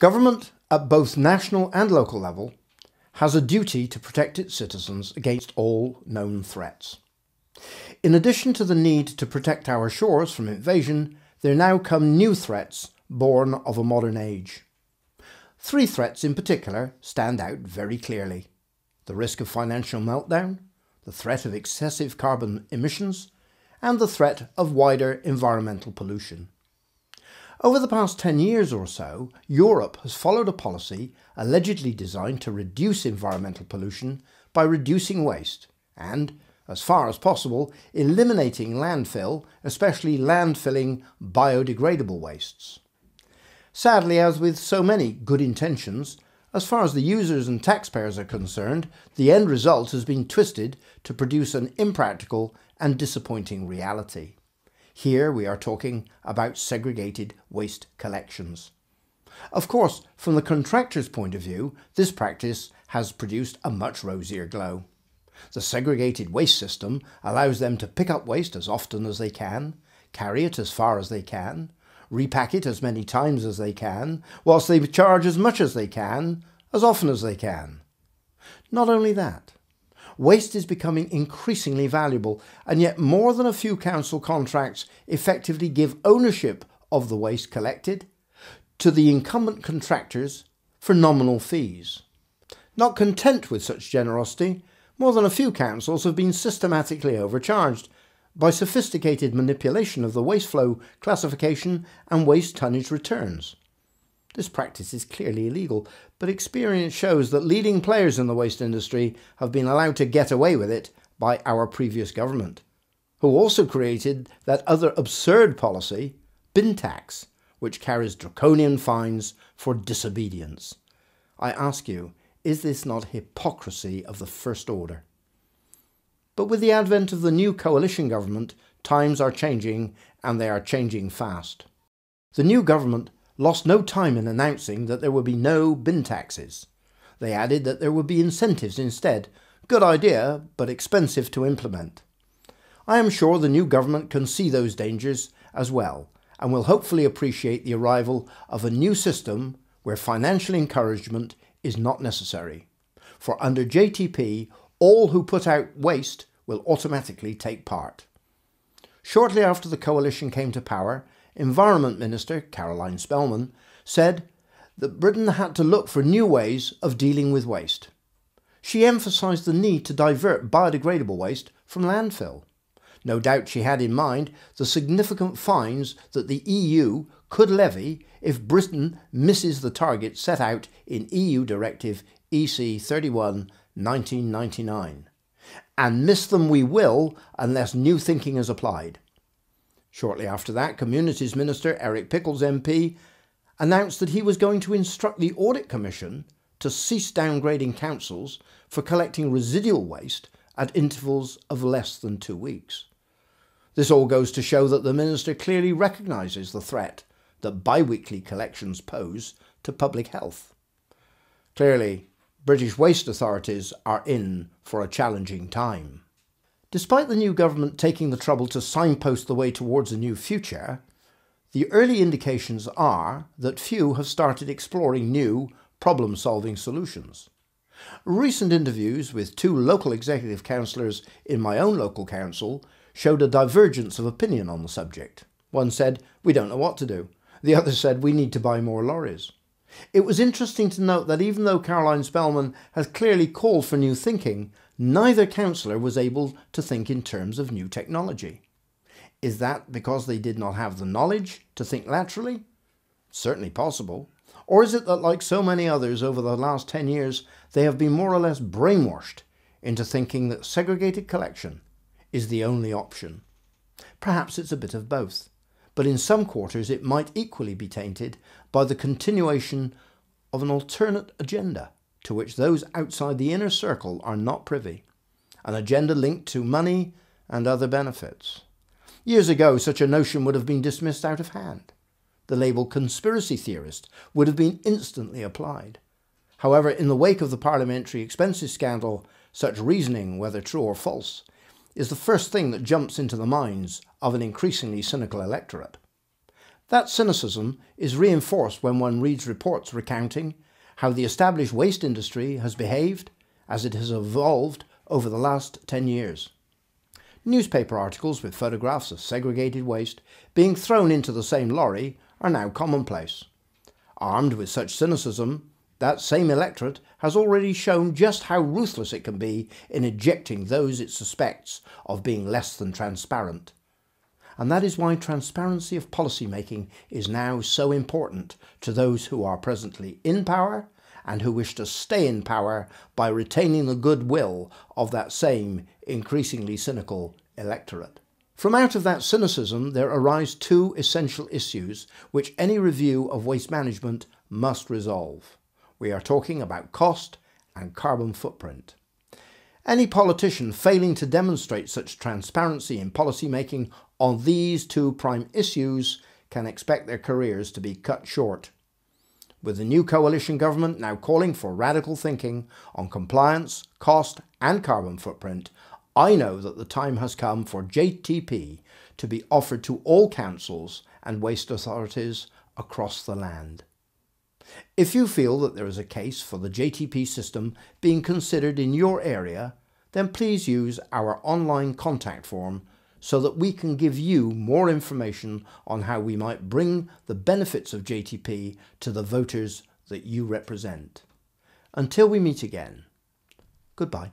Government, at both national and local level, has a duty to protect its citizens against all known threats. In addition to the need to protect our shores from invasion, there now come new threats born of a modern age. Three threats in particular stand out very clearly: the risk of financial meltdown, the threat of excessive carbon emissions, and the threat of wider environmental pollution. Over the past 10 years or so, Europe has followed a policy allegedly designed to reduce environmental pollution by reducing waste and, as far as possible, eliminating landfill, especially landfilling biodegradable wastes. Sadly, as with so many good intentions, as far as the users and taxpayers are concerned, the end result has been twisted to produce an impractical and disappointing reality. Here we are talking about segregated waste collections. Of course, from the contractor's point of view, this practice has produced a much rosier glow. The segregated waste system allows them to pick up waste as often as they can, carry it as far as they can, repack it as many times as they can, whilst they charge as much as they can, as often as they can. Not only that, waste is becoming increasingly valuable, and yet more than a few council contracts effectively give ownership of the waste collected to the incumbent contractors for nominal fees. Not content with such generosity, more than a few councils have been systematically overcharged by sophisticated manipulation of the waste flow classification and waste tonnage returns. This practice is clearly illegal, but experience shows that leading players in the waste industry have been allowed to get away with it by our previous government, who also created that other absurd policy, bin tax, which carries draconian fines for disobedience. I ask you, is this not hypocrisy of the first order? But with the advent of the new coalition government, times are changing, and they are changing fast. The new government lost no time in announcing that there would be no bin taxes. They added that there would be incentives instead. Good idea, but expensive to implement. I am sure the new government can see those dangers as well, and will hopefully appreciate the arrival of a new system where financial encouragement is not necessary. For under JTP, all who put out waste will automatically take part. Shortly after the coalition came to power, Environment Minister Caroline Spellman said that Britain had to look for new ways of dealing with waste. She emphasised the need to divert biodegradable waste from landfill. No doubt she had in mind the significant fines that the EU could levy if Britain misses the target set out in EU Directive EC 31/1999. And miss them we will unless new thinking is applied. Shortly after that, Communities Minister Eric Pickles MP announced that he was going to instruct the Audit Commission to cease downgrading councils for collecting residual waste at intervals of less than 2 weeks. This all goes to show that the Minister clearly recognises the threat that bi-weekly collections pose to public health. Clearly, British waste authorities are in for a challenging time. Despite the new government taking the trouble to signpost the way towards a new future, the early indications are that few have started exploring new problem-solving solutions. Recent interviews with 2 local executive councillors in my own local council showed a divergence of opinion on the subject. One said, "We don't know what to do." The other said, "We need to buy more lorries." It was interesting to note that even though Caroline Spellman has clearly called for new thinking, neither councillor was able to think in terms of new technology. Is that because they did not have the knowledge to think laterally? Certainly possible. Or is it that, like so many others over the last 10 years, they have been more or less brainwashed into thinking that segregated collection is the only option? Perhaps it's a bit of both, but in some quarters it might equally be tainted by the continuation of an alternate agenda to which those outside the inner circle are not privy, an agenda linked to money and other benefits. Years ago, such a notion would have been dismissed out of hand. The label conspiracy theorist would have been instantly applied. However, in the wake of the parliamentary expenses scandal, such reasoning, whether true or false, is the first thing that jumps into the minds of an increasingly cynical electorate. That cynicism is reinforced when one reads reports recounting how the established waste industry has behaved as it has evolved over the last 10 years. Newspaper articles with photographs of segregated waste being thrown into the same lorry are now commonplace. Armed with such cynicism, that same electorate has already shown just how ruthless it can be in ejecting those it suspects of being less than transparent. And that is why transparency of policy making is now so important to those who are presently in power and who wish to stay in power by retaining the goodwill of that same increasingly cynical electorate. From out of that cynicism there arise two essential issues which any review of waste management must resolve. We are talking about cost and carbon footprint. Any politician failing to demonstrate such transparency in policy making on these two prime issues can expect their careers to be cut short. With the new coalition government now calling for radical thinking on compliance, cost and carbon footprint, I know that the time has come for JTP to be offered to all councils and waste authorities across the land. If you feel that there is a case for the JTP system being considered in your area, then please use our online contact form so that we can give you more information on how we might bring the benefits of JTP to the voters that you represent. Until we meet again, goodbye.